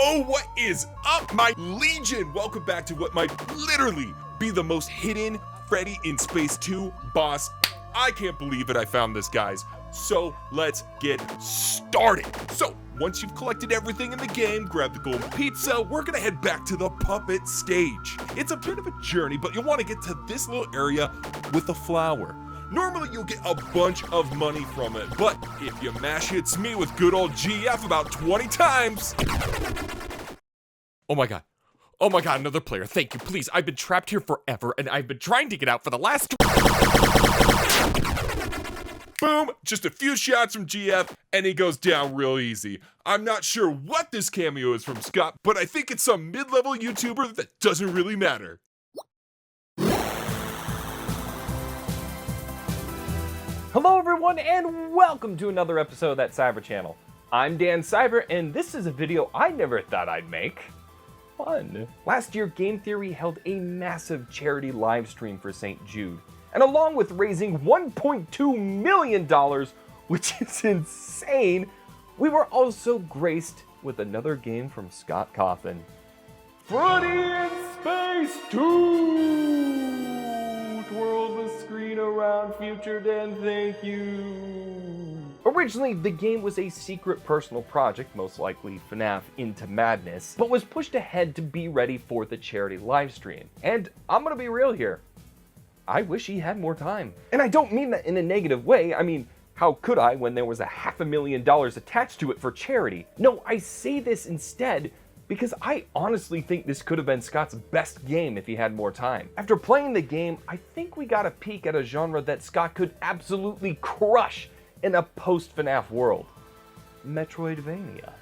Yo, what is up, my legion? Welcome back to what might literally be the most hidden Freddy in Space 2 boss. I can't believe it, I found this, guys. So let's get started. So once you've collected everything in the game, grab the golden pizza, we're gonna head back to the puppet stage. It's a bit of a journey, but you'll wanna get to this little area with a flower. Normally you'll get a bunch of money from it, but if your mash hits me with good old GF about 20 times. Oh my god, another player, thank you, please. I've been trapped here forever and I've been trying to get out for the last Boom, just a few shots from GF and he goes down real easy. I'm not sure what this cameo is from Scott, but I think it's some mid-level YouTuber that doesn't really matter. Hello everyone and welcome to another episode of that Cybert channel. I'm Dan Cybert and this is a video I never thought I'd make. Fun. Last year Game Theory held a massive charity live stream for St. Jude, and along with raising $1.2 million, which is insane, we were also graced with another game from Scott Cawthon. Freddy in Space 2! Twirl the screen around, future Dan, thank you. Originally, the game was a secret personal project, most likely FNAF Into Madness, but was pushed ahead to be ready for the charity livestream. And I'm gonna be real here. I wish he had more time. And I don't mean that in a negative way. I mean, how could I when there was $500,000 attached to it for charity? No, I say this instead because I honestly think this could have been Scott's best game if he had more time. After playing the game, I think we got a peek at a genre that Scott could absolutely crush in a post-FNAF world: Metroidvania.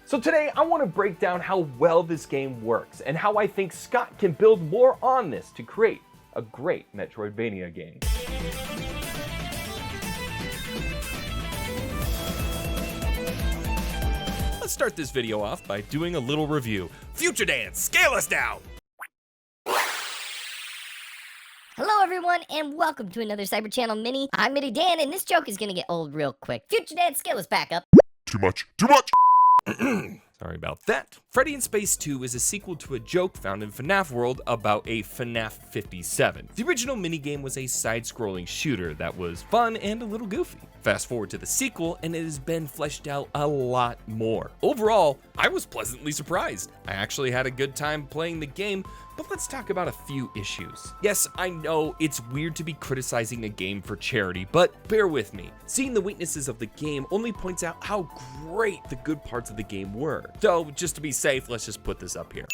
So today I want to break down how well this game works and how I think Scott can build more on this to create a great Metroidvania game. Let's start this video off by doing a little review. Future Dan, scale us down! Hello everyone and welcome to another Cybert Channel Mini. I'm Mini Dan and this joke is gonna get old real quick. Future Dan, scale us back up. Too much! Sorry about that. Freddy in Space 2 is a sequel to a joke found in FNAF World about a FNAF 57. The original minigame was a side-scrolling shooter that was fun and a little goofy. Fast forward to the sequel and it has been fleshed out a lot more. Overall, I was pleasantly surprised. I actually had a good time playing the game, but let's talk about a few issues. Yes, I know it's weird to be criticizing a game for charity, but bear with me. Seeing the weaknesses of the game only points out how great the good parts of the game were. So just to be safe, let's just put this up here.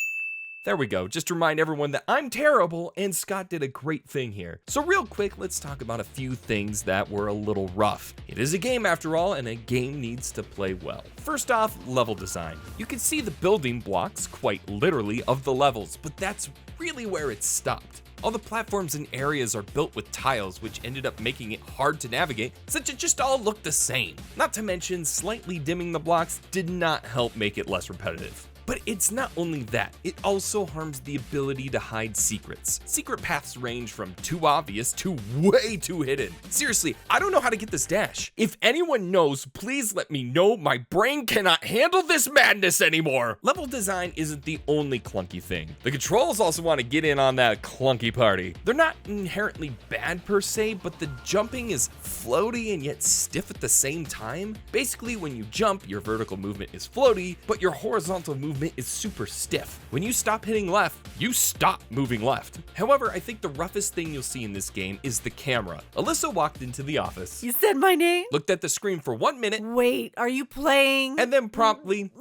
There we go, just to remind everyone that I'm terrible and Scott did a great thing here. So real quick, let's talk about a few things that were a little rough. It is a game after all, and a game needs to play well. First off, level design. You can see the building blocks, quite literally, of the levels, but that's really where it stopped. All the platforms and areas are built with tiles, which ended up making it hard to navigate, since it just all looked the same. Not to mention, slightly dimming the blocks did not help make it less repetitive. But it's not only that, it also harms the ability to hide secrets. Secret paths range from too obvious to way too hidden. Seriously, I don't know how to get this dash. If anyone knows, please let me know. My brain cannot handle this madness anymore. Level design isn't the only clunky thing. The controls also want to get in on that clunky party. They're not inherently bad per se, but the jumping is floaty and yet stiff at the same time. Basically, when you jump, your vertical movement is floaty, but your horizontal movement is super stiff. When you stop hitting left, you stop moving left. However, I think the roughest thing you'll see in this game is the camera. Alyssa walked into the office. You said my name? Looked at the screen for 1 minute. Wait, are you playing? And then promptly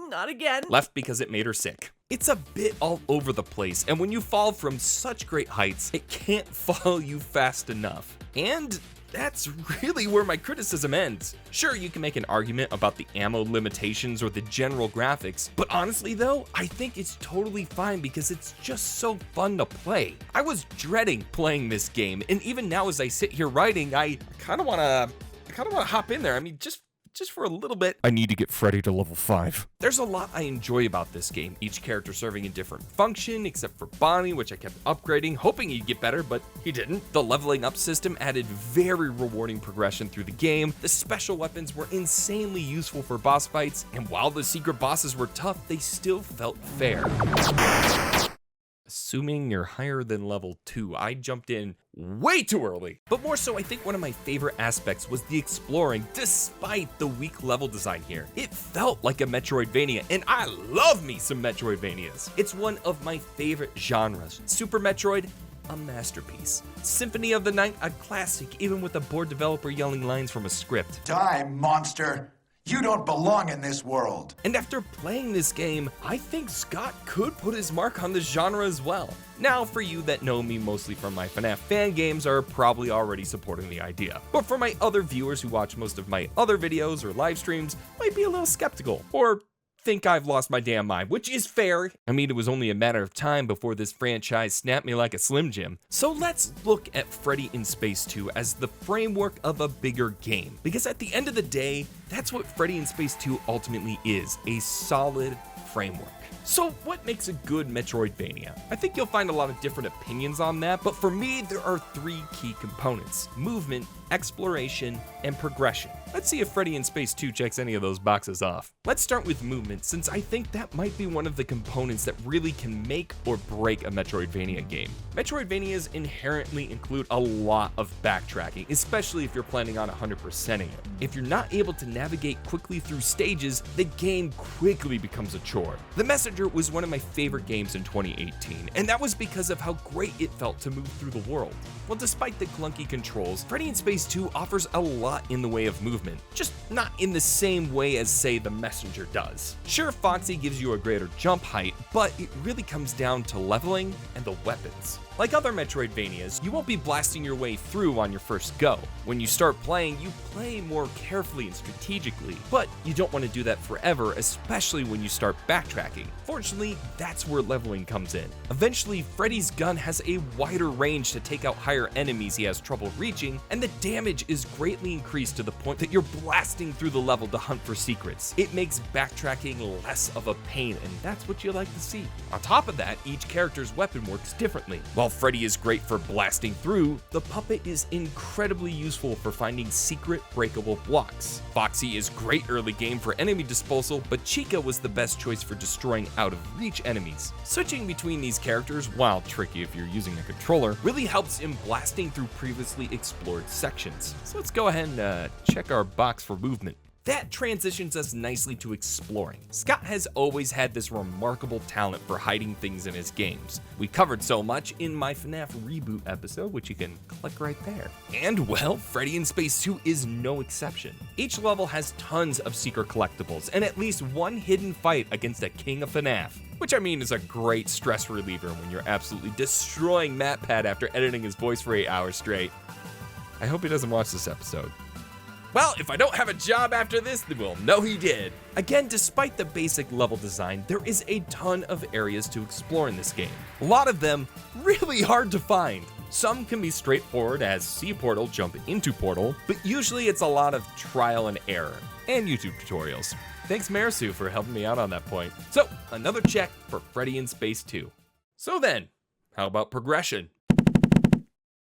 Not again. left because it made her sick. It's a bit all over the place, and when you fall from such great heights, it can't follow you fast enough. And that's really where my criticism ends. Sure, you can make an argument about the ammo limitations or the general graphics, but honestly though, I think it's totally fine because it's just so fun to play. I was dreading playing this game, and even now as I sit here writing, I kind of want to hop in there. I mean, just just for a little bit, I need to get Freddy to level 5. There's a lot I enjoy about this game, each character serving a different function, except for Bonnie, which I kept upgrading, hoping he'd get better, but he didn't. The leveling up system added very rewarding progression through the game. The special weapons were insanely useful for boss fights, and while the secret bosses were tough, they still felt fair. Assuming you're higher than level 2, I jumped in way too early. But more so, I think one of my favorite aspects was the exploring despite the weak level design here. It felt like a Metroidvania, and I love me some Metroidvanias. It's one of my favorite genres. Super Metroid, a masterpiece. Symphony of the Night, a classic, even with a bored developer yelling lines from a script. Die, monster! You don't belong in this world. And after playing this game, I think Scott could put his mark on this genre as well. Now, for you that know me mostly from my FNAF fan games are probably already supporting the idea. But for my other viewers who watch most of my other videos or live streams, might be a little skeptical, or think I've lost my damn mind, which is fair. I mean, it was only a matter of time before this franchise snapped me like a Slim Jim. So let's look at Freddy in Space 2 as the framework of a bigger game. Because at the end of the day, that's what Freddy in Space 2 ultimately is, a solid framework. So what makes a good Metroidvania? I think you'll find a lot of different opinions on that, but for me, there are 3 key components: movement, exploration, and progression. Let's see if Freddy in Space 2 checks any of those boxes off. Let's start with movement, since I think that might be one of the components that really can make or break a Metroidvania game. Metroidvanias inherently include a lot of backtracking, especially if you're planning on 100%ing it. If you're not able to navigate quickly through stages, the game quickly becomes a chore. The Messenger was one of my favorite games in 2018, and that was because of how great it felt to move through the world. Well, despite the clunky controls, Freddy in Space 2 offers a lot in the way of movement, just not in the same way as, say, the Messenger does. Sure, Foxy gives you a greater jump height, but it really comes down to leveling and the weapons. Like other Metroidvanias, you won't be blasting your way through on your first go. When you start playing, you play more carefully and strategically, but you don't want to do that forever, especially when you start backtracking. Fortunately, that's where leveling comes in. Eventually, Freddy's gun has a wider range to take out higher enemies he has trouble reaching, and the damage is greatly increased to the point that you're blasting through the level to hunt for secrets. It makes backtracking less of a pain, and that's what you like to see. On top of that, each character's weapon works differently. While Freddy is great for blasting through, the puppet is incredibly useful for finding secret breakable blocks. Foxy is great early game for enemy disposal, but Chica was the best choice for destroying out of reach enemies. Switching between these characters, while tricky if you're using a controller, really helps in blasting through previously explored sections. So let's go ahead and check our box for movement. That transitions us nicely to exploring. Scott has always had this remarkable talent for hiding things in his games. We covered so much in my FNAF reboot episode, which you can click right there. And well, Freddy in Space 2 is no exception. Each level has tons of secret collectibles and at least one hidden fight against a king of FNAF. Which I mean is a great stress reliever when you're absolutely destroying MatPat after editing his voice for 8 hours straight. I hope he doesn't watch this episode. Well, if I don't have a job after this, then we'll know he did. Again, despite the basic level design, there is a ton of areas to explore in this game. A lot of them really hard to find. Some can be straightforward as see portal, jump into portal, but usually it's a lot of trial and error, and YouTube tutorials. Thanks Marisu for helping me out on that point. So, another check for Freddy in Space 2. So then, how about progression?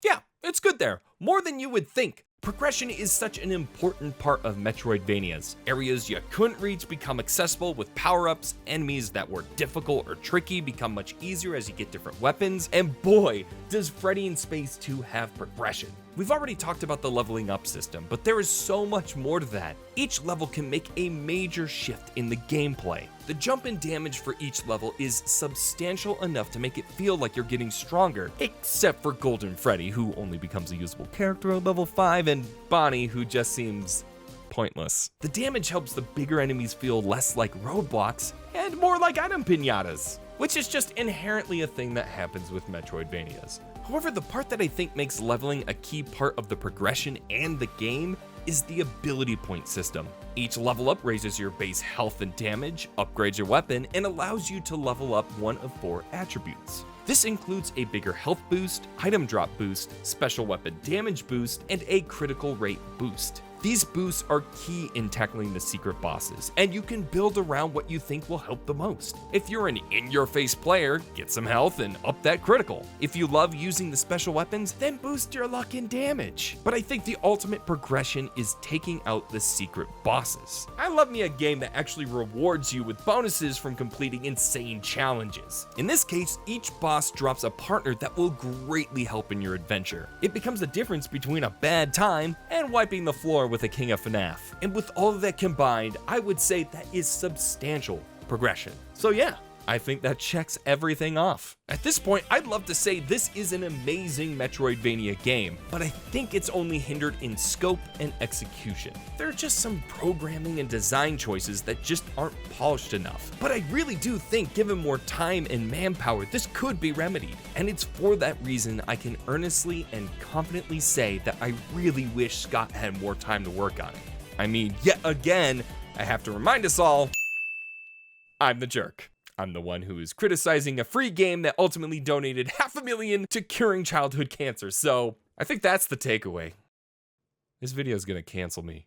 Yeah, it's good there, more than you would think. Progression is such an important part of Metroidvanias. Areas you couldn't reach become accessible with power-ups, enemies that were difficult or tricky become much easier as you get different weapons, and boy, does Freddy in Space 2 have progression. We've already talked about the leveling up system, but there is so much more to that. Each level can make a major shift in the gameplay. The jump in damage for each level is substantial enough to make it feel like you're getting stronger, except for Golden Freddy, who only becomes a usable character at level 5, and Bonnie, who just seems pointless. The damage helps the bigger enemies feel less like roadblocks and more like item piñatas, which is just inherently a thing that happens with Metroidvanias. However, the part that I think makes leveling a key part of the progression and the game is the ability point system. Each level up raises your base health and damage, upgrades your weapon, and allows you to level up one of 4 attributes. This includes a bigger health boost, item drop boost, special weapon damage boost, and a critical rate boost. These boosts are key in tackling the secret bosses, and you can build around what you think will help the most. If you're an in-your-face player, get some health and up that critical. If you love using the special weapons, then boost your luck and damage. But I think the ultimate progression is taking out the secret bosses. I love me a game that actually rewards you with bonuses from completing insane challenges. In this case, each boss drops a partner that will greatly help in your adventure. It becomes the difference between a bad time and wiping the floor with a king of FNAF. And with all of that combined, I would say that is substantial progression. So yeah, I think that checks everything off. At this point, I'd love to say this is an amazing Metroidvania game, but I think it's only hindered in scope and execution. There are just some programming and design choices that just aren't polished enough. But I really do think given more time and manpower, this could be remedied. And it's for that reason I can earnestly and confidently say that I really wish Scott had more time to work on it. I mean, yet again, I have to remind us all, I'm the jerk. I'm the one who is criticizing a free game that ultimately donated $500,000 to curing childhood cancer, so I think that's the takeaway. This video is gonna cancel me.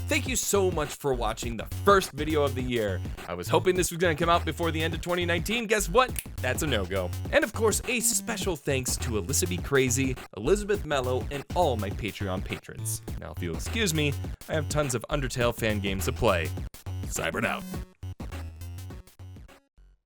Thank you so much for watching the first video of the year. I was hoping this was gonna come out before the end of 2019. Guess what? That's a no-go. And of course, a special thanks to Alyssa B. Crazy, Elizabeth Mello, and all my Patreon patrons. Now, if you'll excuse me, I have tons of Undertale fan games to play. Cybert out.